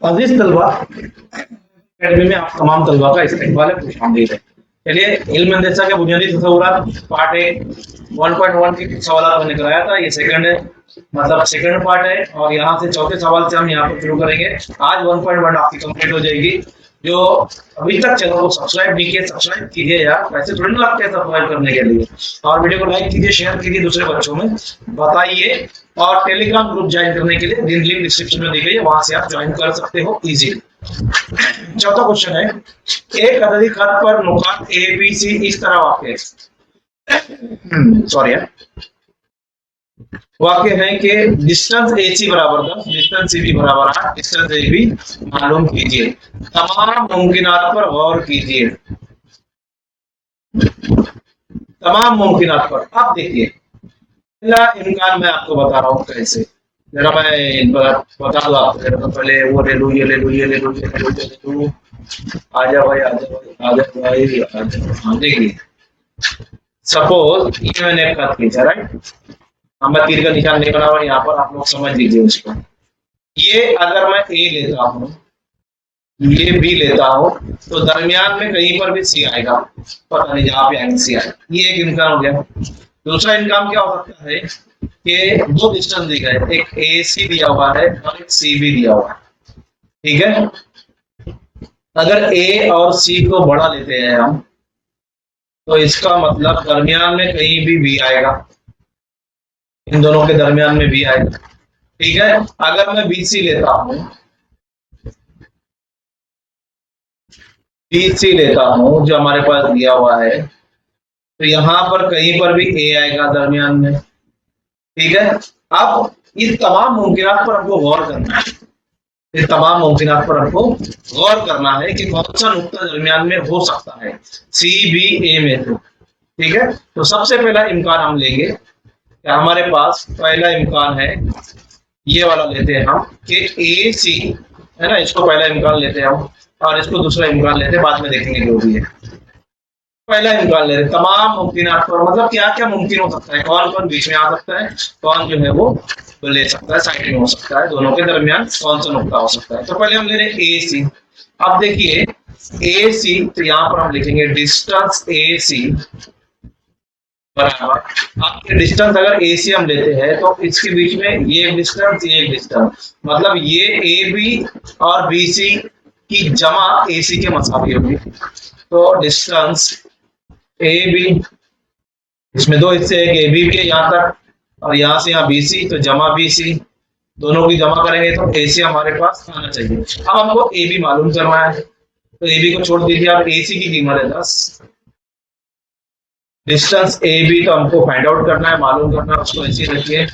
अजीज तलबा, अकेडमी में आप तमाम तलबा का इस्तेमाल है, खुशामदीद है। चलिए, इल्म अंदेशा के बुनियादी तसव्वुरात पार्ट 1.1 के सवाल मैंने कराया था। ये सेकंड है, मतलब सेकंड पार्ट है, और यहाँ से चौथे सवाल से हम यहाँ पर शुरू करेंगे। आज 1.1 आपकी कंप्लीट हो जाएगी। जो अभी तक चैनल को सब्सक्राइब नहीं किया, सब्सक्राइब कीजिए यार, वैसे थोड़ी ना लगता है सब्सक्राइब करने के लिए। और वीडियो को लाइक कीजिए, शेयर कीजिए, दूसरे बच्चों में बताइए। और टेलीग्राम ग्रुप ज्वाइन करने के लिए लिंक डिस्क्रिप्शन में दी गई है, वहां से आप ज्वाइन कर सकते हो इजीली। चौथा क्वेश्चन है, एक अददी खत पर नुकात ए बी सी इस तरह वाक़े वाक़े है कि डिस्टेंस ए सी बराबर 10, डिस्टेंस सी बी बराबर 8, डिस्टेंस ए बी मालूम कीजिए। तमाम मुमकिनात पर गौर कीजिए, तमाम मुमकिनात पर। अब देखिए, पहला इम्कान मैं आपको बता रहा हूँ कैसे। जरा मैं बता दूं आपको, तो पहले वो ले लूं, ये ले लूं, ये ले लूं, ये ले लूं, ये ले लूं। आजा भाई, आजा भाई, आजा भाई, आजा। देखिए, सपोज ये मैंने एक खत खींचा, राइट। हम तीर का निशान नहीं बना हुआ यहाँ पर, आप लोग समझ लीजिए उसको। ये अगर मैं ए लेता हूँ, ये बी लेता हूँ, तो दरमियान में कहीं पर भी सी आएगा, पता नहीं जहाँ पे आएगा सी आएगा। ये एक इम्कान हो गया। दूसरा इनकाम क्या हो सकता है कि दो डिस्टेंस दी गए, एक ए सी दिया हुआ है और एक सी बी दिया हुआ है, ठीक है। अगर ए और सी को बड़ा लेते हैं हम, तो इसका मतलब दरमियान में कहीं भी बी आएगा, इन दोनों के दरमियान में बी आएगा, ठीक है। अगर मैं बी सी लेता हूं, बी सी लेता हूं जो हमारे पास दिया हुआ है, तो यहां पर कहीं पर भी ए आएगा दरमियान में, ठीक है। अब इस तमाम मुमकिनात पर हमको गौर करना है, इस तमाम मुमकिनात पर हमको गौर करना है कि कौन सा नुक्ता दरमियान में हो सकता है सी बी ए में से, ठीक है। तो सबसे पहला इम्कान हम लेंगे, हमारे पास पहला इम्कान है ये वाला लेते हैं हम कि ए सी है ना, इसको पहला इम्कान लेते हैं हम, और इसको दूसरा इम्कान लेते हैं, बाद में देखेंगे जो भी है। पहला इम्कान ले रहे तमाम मुमकिनात पर, मतलब क्या क्या मुमकिन हो सकता है, कौन कौन बीच में आ सकता है, कौन जो है वो ले सकता है, साइड में हो सकता है, दोनों के दरमियान कौन सा नुक्ता हो सकता है। तो पहले हम ले रहे हैं ए सी। अब देखिए ए सी, तो यहाँ पर हम लिखेंगे डिस्टेंस ए सी बराबर, आपके डिस्टेंस अगर ए सी हम लेते हैं तो इसके बीच में ये डिस्टेंस, ये डिस्टेंस, मतलब ये ए बी और बी सी की जमा ए सी के मसावी होगी। तो डिस्टेंस ए बी, इसमें दो हिस्से, एक ए बी भी है यहाँ तक, और यहाँ से यहाँ बी सी, तो जमा बी सी, दोनों की जमा करेंगे तो ए सी हमारे पास आना चाहिए। अब हमको ए बी मालूम करना है, तो ए बी को छोड़ दीजिए, अब ए सी की कीमत है 10, डिस्टेंस ए बी तो हमको फाइंड आउट करना है, मालूम करना है, उसको ऐसे रखिए।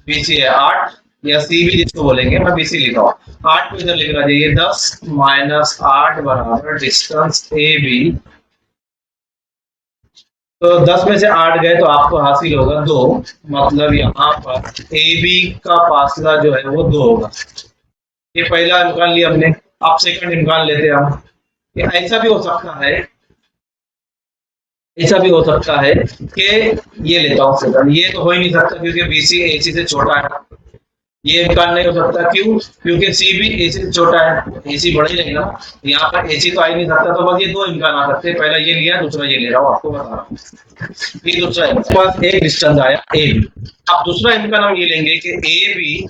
बी सी है 8, या सी बी जिसको बोलेंगे, मैं बी सी लिखा हूँ, 8 को इधर लिखना चाहिए, 10 माइनस 8 बराबर डिस्टेंस ए बी। तो 10 में से 8 गए तो आपको हासिल होगा 2, मतलब यहाँ पर ए बी का फासला जो है वो 2 होगा। ये पहला इम्कान लिया हमने। अब सेकंड इम्कान लेते हैं हम। ऐसा भी हो सकता है, ऐसा भी हो सकता है कि ये लेता हूँ सेकंड, ये तो हो ही नहीं सकता क्योंकि बी सी ए सी से छोटा है। ये इम्कान नहीं हो सकता, क्यों? क्योंकि सी भी ए सी से छोटा है, ए सी बड़ा ही रहेगा, यहाँ पर ए सी तो आ ही नहीं सकता। तो बस ये दो इम्कान आ सकते हैं, पहला ये लिया, दूसरा ये ले रहा हूँ, आपको बता रहा हूँ। ये दूसरा इम्कान, एक डिस्टेंस आया ए बी। अब दूसरा इम्कान हम ये लेंगे कि ए बी,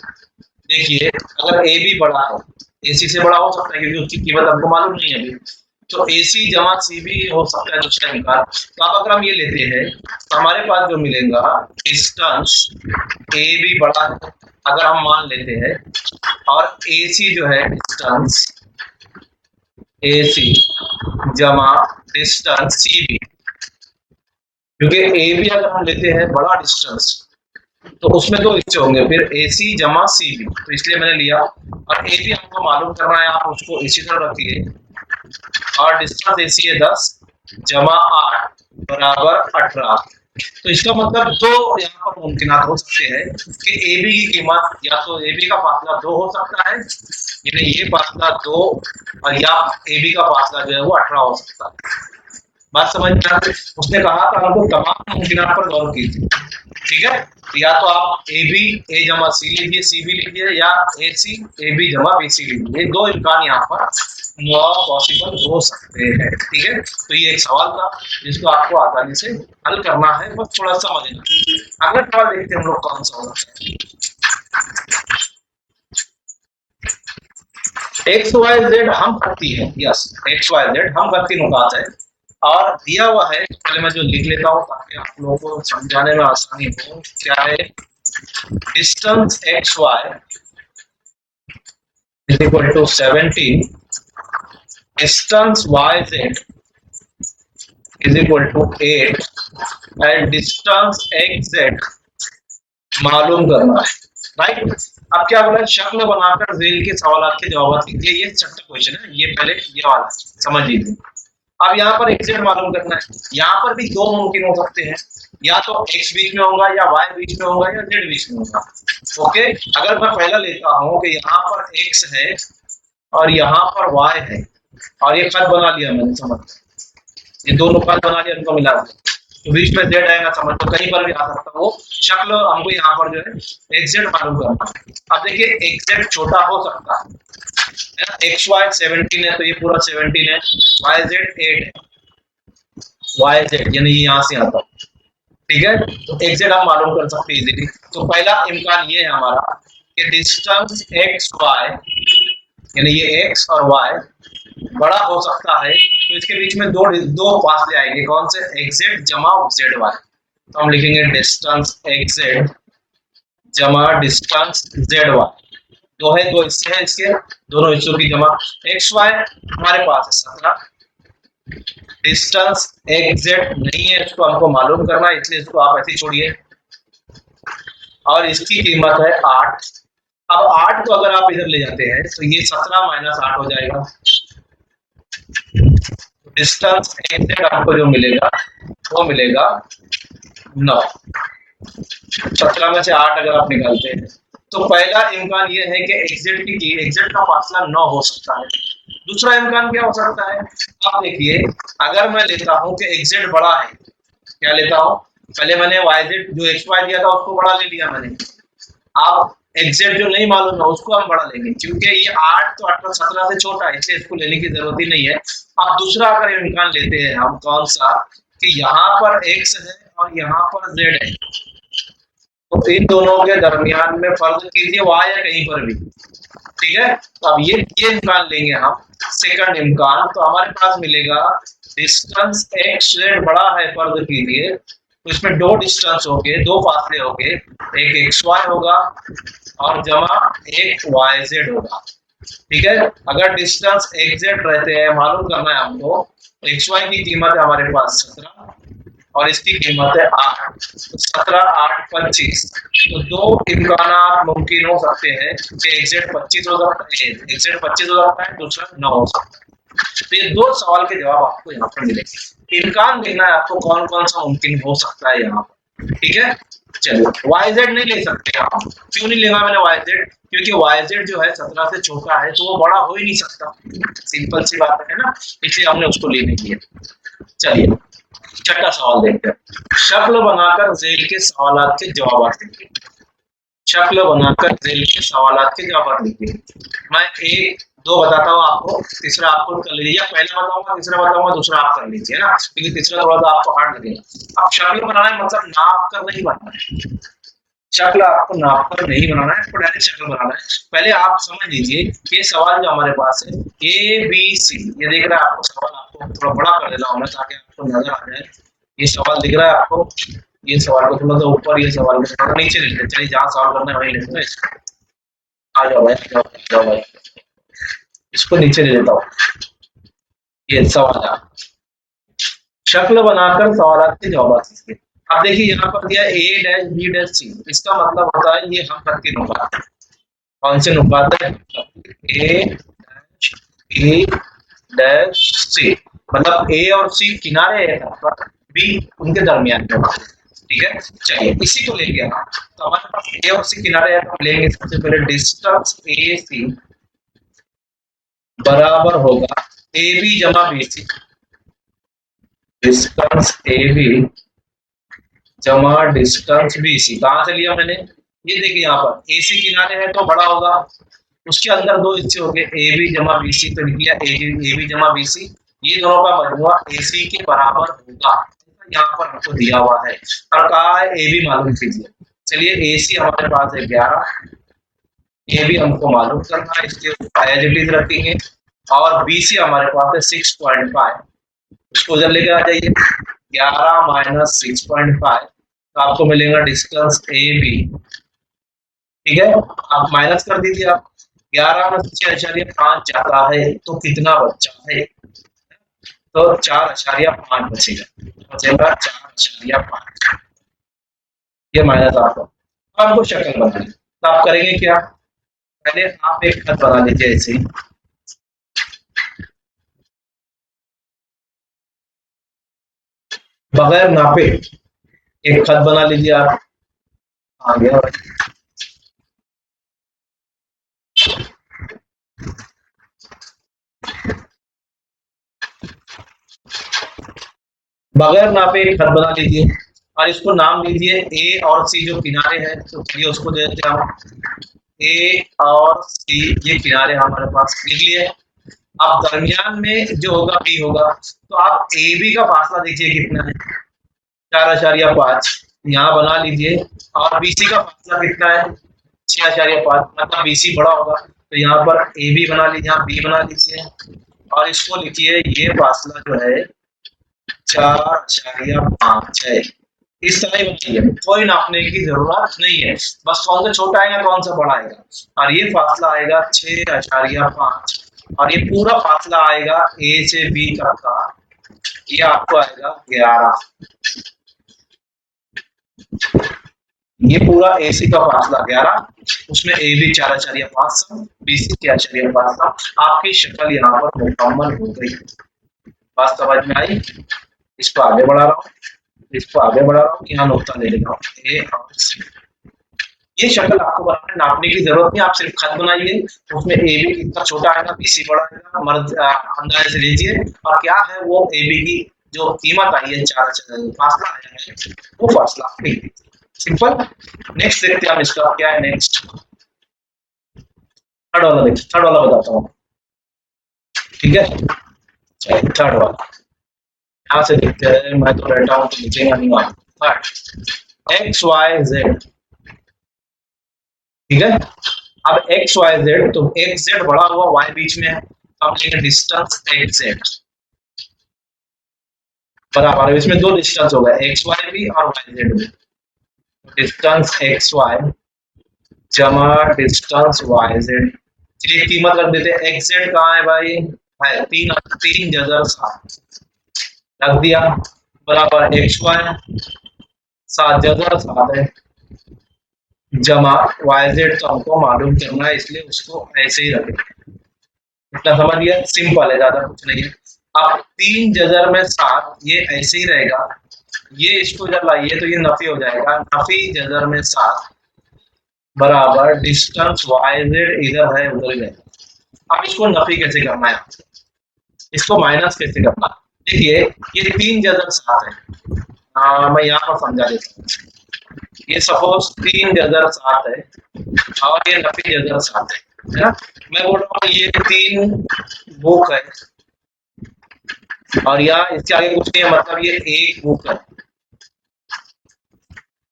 देखिए अगर ए बी बड़ा है, ए सी से बड़ा हो सकता है क्योंकि उसकी कीमत हमको मालूम नहीं है अभी, तो ए सी जमा सी बी हो सकता है दूसरा इम्कान। तो अब अगर हम ये लेते हैं तो हमारे पास जो मिलेगा डिस्टेंस ए बी बड़ा है अगर हम मान लेते हैं, और ए सी जो है डिस्टेंस ए सी जमा डिस्टेंस सी बी, क्योंकि ए बी अगर हम लेते हैं बड़ा डिस्टेंस तो उसमें दो हिस्से होंगे, फिर ए सी जमा सी बी, तो इसलिए मैंने लिया। और ए बी हमको मालूम करना है, आप उसको इसी तरह रखिए, और डिस्टेंस ए सी है 10 जमा 8 बराबर 18। तो इसका मतलब दो यहाँ पर मुमकिनात हो सकते हैं कि ए बी की कीमत, या तो ए बी का फासला 2 हो सकता है, यानी ये फासला 2, और या ए बी का फासला जो है वो 18 हो सकता है। बात समझ में आ रही? उसने कहा था हमको तमाम मुमकिनात पर गौर कीजिए, ठीक है। तो या तो आप ए बी ए जमा सी लीजिए, सी बी लीजिए, या ए सी ए बी जमा बी सी लीजिए। ये दो इम्कान यहाँ पर पॉसिबल हो सकते हैं, ठीक है। तो ये एक सवाल था जिसको आपको आसानी से हल करना है, बस थोड़ा समझना। अगला सवाल देखते हैं हम लोग कौन सा होगा। एक्स वाई जेड हम करती है, यस एक्स वाई जेड हम करती नुकात है और दिया हुआ है। पहले मैं जो लिख लेता हूँ ताकि आप लोगों को समझाने में आसानी हो। क्या है? Distance X Y is equal to 17, distance Y Z is equal to 8 and distance X Z मालूम करना है, राइट। अब क्या बोला? शक्ल बनाकर जेल के सवाल के जवाब कीजिए। ये छठा क्वेश्चन है, ये पहले ये वाला समझ लीजिए। अब यहाँ पर एक्स जेड मालूम करना है। यहाँ पर भी दो मुमकिन हो सकते हैं, या तो एक्स बीच में होगा, या वाई बीच में होगा, या जेड बीच में होगा। ओके, अगर मैं पहला लेता हूँ कि यहाँ पर एक्स है और यहाँ पर वाई है, और ये खत बना लिया मैंने, समझ, ये दोनों खत बना लिया, उनको मिला दिया, तो बीच में जेड आएगा, समझ लो कहीं पर भी आ सकता है। वो शक्ल हमको यहाँ पर जो है एक्स जेड मालूम करना है। अब देखिए एक्स जेड छोटा हो सकता है, एक्स वाई 17 है तो ये पूरा 17 है, वाई जेड 8 है, वाई जेड यानी ये यहाँ से आता है, ठीक है। तो एक्स जेड हम मालूम कर सकते हैं इजीली। तो पहला इम्कान ये है हमारा कि डिस्टेंस एक्स वाई यानी ये एक्स और वाई बड़ा हो सकता है, तो इसके बीच में दो फासले आएंगे, कौन से? एक्स जेड जमा जेड वाई। तो हम लिखेंगे डिस्टेंस एक्स जेड जमा डिस्टेंस जेड वाई। दो है, दो हिस्से हैं इसके, दोनों हिस्सों की जमा। एक्स वाई हमारे पास है 17, डिस्टेंस एक्स जेड नहीं है, इसको हमको मालूम करना है, इसलिए इसको आप ऐसे छोड़िए, और इसकी कीमत है 8। अब 8 को अगर आप इधर ले जाते हैं तो ये 17 माइनस 8 हो जाएगा। डिस्टेंस एक्स जेड आपको जो मिलेगा वो मिलेगा 9। 17 में से 8 अगर आप निकालते हैं तो पहला इम्कान ये है कि एक्स जेड का फासला 9 हो सकता है। दूसरा इम्कान क्या हो सकता है? आप देखिए, अगर मैं लेता हूं कि एक्स जेड बड़ा है, क्या लेता हूं? पहले मैंने वाई जेड जो एक्स वाई दिया था उसको बड़ा ले लिया मैंने। अब एक्स जेड जो नहीं मालूम है उसको हम बड़ा लेंगे, क्योंकि ये 8 तो 18 17 से छोटा है, इसलिए इसको लेने की जरूरत ही नहीं है। अब दूसरा अगर इम्कान लेते हैं हम, कौन सा? कि यहाँ पर एक्स है और यहाँ पर जेड है, तो इन दोनों के दरमियान में फर्क कीजिए, वाई या कहीं पर भी, ठीक है। तो अब ये इम्कान लेंगे हम, सेकंड इम्कान, तो हमारे पास मिलेगा डिस्टेंस एक्स जेड बड़ा है, फर्क कीजिए, तो इसमें दो डिस्टेंस हो गए, दो फासले हो गए, एक एक्स वाई होगा और जमा एक वाई जेड होगा, ठीक है। अगर डिस्टेंस एक्स जेड रहते हैं, मालूम करना है हमको, एक्स वाई की कीमत है हमारे पास 17 और इसकी कीमत है 8, तो 17 8 25। तो दो इम्कान मुमकिन हो सकते हैं कि एक्स जेड 25 हो सकता है, एक्स जेड 25 हो सकता है, दूसरा 9 हो सकता है। तो ये दो सवाल के जवाब आपको यहाँ पर मिलेंगे। इम्कान देखना है आपको कौन कौन सा मुमकिन हो सकता है यहाँ पर, ठीक है। चलिए वाई जेड नहीं ले सकते आप, क्यों नहीं लेगा मैंने वाई जेड? क्योंकि वाई जेड जो है 17 से छोटा है, तो वो बड़ा हो ही नहीं सकता, सिंपल सी बात है ना, इसलिए हमने उसको ले नहीं लिया। चलिए छठा सवाल देखते हैं। शक्ल बनाकर जेल के सवालात के जवाब लिखिए। शक्ल बनाकर जेल के सवालात के जवाब लिखिए। मैं एक दो बताता हूँ आपको, तीसरा आपको कर लीजिए, या पहले बताऊंगा तीसरा बताऊंगा, दूसरा आप कर लीजिए ना, क्योंकि तीसरा थोड़ा सा आपको हार्ड लगेगा। अब शक्ल बनाना है मतलब नाप कर नहीं बनाना है, शक्ल आपको नाप कर नहीं बनाना है, आपको डायरेक्ट शक्ल बनाना है। पहले आप समझ लीजिए ये सवाल जो हमारे पास है ए बी सी, ये देख रहा है आपको सवाल, आपको थोड़ा बड़ा कर देना होगा ताकि आपको नजर आ जाए। ये सवाल दिख रहा है आपको, ये सवाल को थोड़ा सा ऊपर, ये सवाल को थोड़ा नीचे लेते, चलिए जहाँ सवाल करना है वहीं लेते हैं। आ जाओ भाई, आ जाओ भाई, इसको नीचे ले लेता हूँ। ये सवाल शक्ल बनाकर सवाल के जवाब दीजिए। अब देखिए यहाँ पर दिया ए डैश बी डैश सी, इसका मतलब होता है ये हम खत के नुकात, कौन से नुकात है? ए डैश बी डैश सी, मतलब ए और सी किनारे है, बी उनके दरमियान में, ठीक है। चलिए इसी को लेंगे हम, तो हमारे पास ए और सी किनारे है, तो लेंगे सबसे पहले डिस्टेंस ए सी बराबर होगा ए बी जमा B C, distance A B जमा डिस्टेंस बी सी। कहां से लिया मैंने? ये देखिए यहाँ पर ए सी किनारे है तो बड़ा होगा, उसके अंदर दो हिस्से हो गए ए बी जमा बी सी, तो लिख लिया ए बी जमा बी सी। ये दोनों का मजमुआ ए सी के बराबर होगा, यहाँ पर हमको दिया हुआ है और कहा है ए बी मालूम कीजिए। चलिए ए सी हमारे पास है 11, ये भी हमको मालूम करना है, इसके एज इट इज रखेंगे। और बी सी हमारे पास है 6.5, उसको उधर लेकर आ जाइए। 11 माइनस 6.5 तो आपको मिलेगा डिस्टेंस ए बी। ठीक है, आप माइनस कर दीजिए। आप 11 में 6.5 जाता है तो कितना बचा है? तो 4.5 बचेगा, 4.5। ये माइनस आपको, आपको शक्ल बनानी। तो आप करेंगे क्या? पहले आप एक खत बना लीजिए ऐसे ही, बगैर नापे एक खत बना लीजिए आप। आ गया, बगैर नापे एक खत बना लीजिए और इसको नाम दीजिए ए और सी जो किनारे हैं, तो चलिए उसको दे देते हैं हम ए और सी, ये किनारे हमारे पास लिख लिए। अब दरमियान में जो होगा बी होगा, तो आप ए बी का फासला देखिए कितना है, 4.5 यहाँ बना लीजिए। और बी सी का फासला कितना है? 6.5, मतलब बी सी बड़ा होगा तो यहाँ पर ए बी बना लीजिए, यहाँ बी बना लीजिए और इसको लिखिए ये फासला जो है 4.5 है। इस तरह ही बनाइए, कोई नापने की जरूरत नहीं है, बस कौन सा छोटा आएगा कौन सा बड़ा आएगा। और ये फासला आएगा 6.5 और ये पूरा फासला आएगा ए से बी तक का, ये आपको आएगा 11। ये पूरा ए सी का फासला 11, उसमें ए बी 4.5 बी सी 4.5। आपकी शक्ल यहाँ पर मुकम्मल हो गई, बात समझ में आई? इसको आगे बढ़ा रहा हूँ, इसको आगे बढ़ा रहा हूँ, यहाँ नुकता ले लेता हूँ ए और सी। ये शक्ल आपको बनाने नापने की जरूरत नहीं, आप सिर्फ खत बनाइए, उसमें ए बी कितना छोटा आएगा बी सी बड़ा आएगा, मर्द अंदाजे से लीजिए। और क्या है वो ए बी की जो कीमत आई है 4 फासला आया है, वो फासला सिंपल। नेक्स्ट देखते हैं हम इसका क्या है। नेक्स्ट थर्ड वाला देखिए, थर्ड वाला बताता हूँ, ठीक है? थर्ड वाला यहाँ से देखते हैं, मैं तो बैठा हूँ तो लिखेगा नहीं आया। थर्ड एक्स वाई जेड, ठीक है? अब एक्स वाई जेड, तो एक्स जेड बड़ा हुआ वाई बीच में है, तो हम लेंगे डिस्टेंस एक्स जेड बराबर है, इसमें दो डिस्टेंस हो गए एक्स वाई भी और वाई जेड भी। डिस्टेंस एक्स वाई जमा डिस्टेंस वाई जेड, चलिए कीमत रख देते हैं। एक्स जेड कहाँ है भाई? है 3,700 रख दिया, बराबर एक्स वाई 7,700 है जमा वाई जेड, तो हमको मालूम करना है इसलिए उसको ऐसे ही रखें। इतना समझ लिया, सिंपल है, ज्यादा कुछ नहीं है। अब 3 ये ऐसे ही रहेगा, ये इसको जब लाइए तो ये नफी हो जाएगा, नफी जजर में 7 बराबर डिस्टेंस वाई जेड इधर है उधर ही रहेगा। अब इसको नफी कैसे करना है, इसको माइनस कैसे करना? देखिए ये 3 जजर 7 है, मैं यहाँ पर समझा देता हूँ। ये सपोज 3 जजर 7 है और ये नफी जजर 7 है ना? मैं बोल रहा हूँ ये 3 बुक है और यहाँ इसके आगे कुछ नहीं है, मतलब ये 1 बुक है,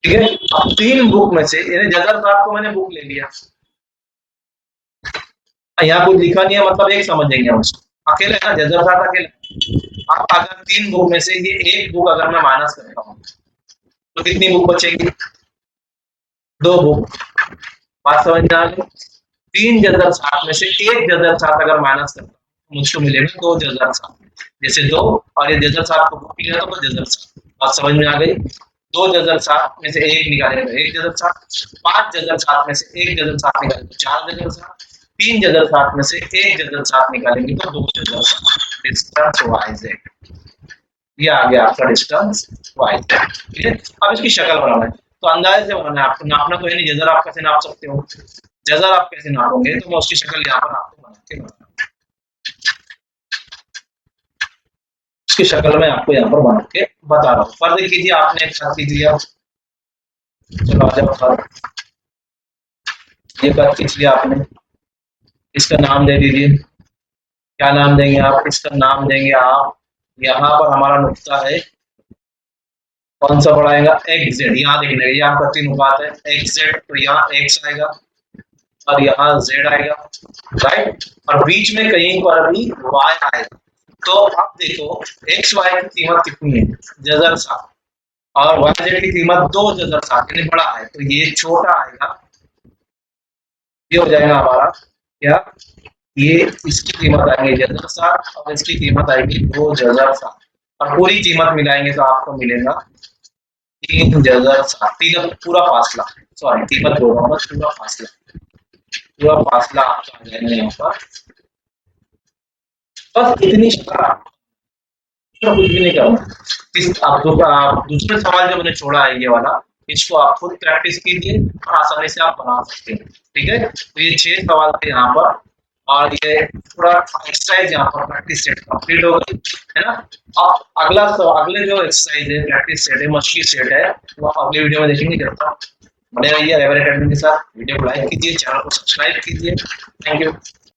ठीक है? अब 3 बुक में से जजर 7 को मैंने बुक ले लिया, यहाँ कुछ लिखा नहीं है, मतलब एक समझेंगे हम उसको, अकेले ना जजर 7 अकेले। अब अगर 3 बुक में से ये 1 बुक अगर मैं माइनस करता हूँ तो कितनी बुक बचेगी? 2 बुक। बात समझ में आ गई? 3 जजर 7 में से 1 जजर 7 अगर माइनस करता हूँ मुझको मिलेगा 2 जजर 7, जैसे 2 और ये जजर 7 को बुक किया तो जजर 7। बात समझ में आ गई? 2 जजर 7 में से 1 निकालेंगे तो 1 जजर 7, 5 जजर 7 में से 1 जजर 7 निकालेंगे तो 4 जजर 7, 3 जजर 7 में से 1 जजर 7 निकालेंगे तो 2 जजर 7। डिस्टेंस वाई जेड, ये आ गया आपका डिस्टेंस वाई जेड। ठीक है, अब इसकी शक्ल बनाना है तो अंदाजे से बनाना है, आपको नापना तो है नहीं, जजर आप कैसे नाप सकते हो? जजर आप कैसे नापोगे? तो मैं उसकी शक्ल यहाँ पर आपको बना के बताऊंगा। इसकी शक्ल में आपको यहाँ पर बना के बता रहा हूँ। फर्ज कीजिए आपने एक खत खींच लिया, चलो आ जाओ खत, ये खत खींच लिया आपने, इसका नाम दे दीजिए। क्या नाम देंगे आप? इसका नाम देंगे आप, यहाँ पर हमारा नुक्ता है, कौन सा बढ़ाएगा? X Z. यहाँ देखने यहाँ पर 3 अनुपात है, एक्स जेड, तो यहाँ एक्स आएगा और यहाँ जेड आएगा, राइट। और बीच में कहीं पर भी वाई आएगा। तो अब देखो एक्स वाई की कीमत कितनी है? जजर 7, और वाई जेड की कीमत 2 जजर 7, यानी बड़ा है, तो ये छोटा आएगा, ये हो जाएगा हमारा क्या? ये इसकी कीमत आएगी जजर 7 और इसकी कीमत आएगी 2 जजर 7, और पूरी कीमत मिलाएंगे तो आपको मिलेगा 3 जजर 7। तीन पूरा फासला, सॉरी कीमत बोल रहा हूँ, पूरा फासला आपका आ जाएगा यहाँ पर। बस इतनी शक्ल, कुछ भी नहीं करना। आप दूसरे सवाल जो मैंने छोड़ा है ये वाला, इसको आप खुद प्रैक्टिस कीजिए और आसानी से आप बना सकते हैं, ठीक है। तो ये 6 सवाल थे यहाँ पर, और ये पूरा एक्सरसाइज यहाँ पर प्रैक्टिस सेट कंप्लीट हो गई है ना। अब अगले जो एक्सरसाइज है, प्रैक्टिस सेट है, मस्की सेट है, वो आप अगले वीडियो में देखेंगे। करता बने रहिए RAHBAR एकेडमी के साथ। वीडियो को लाइक कीजिए, चैनल को सब्सक्राइब कीजिए। Thank you.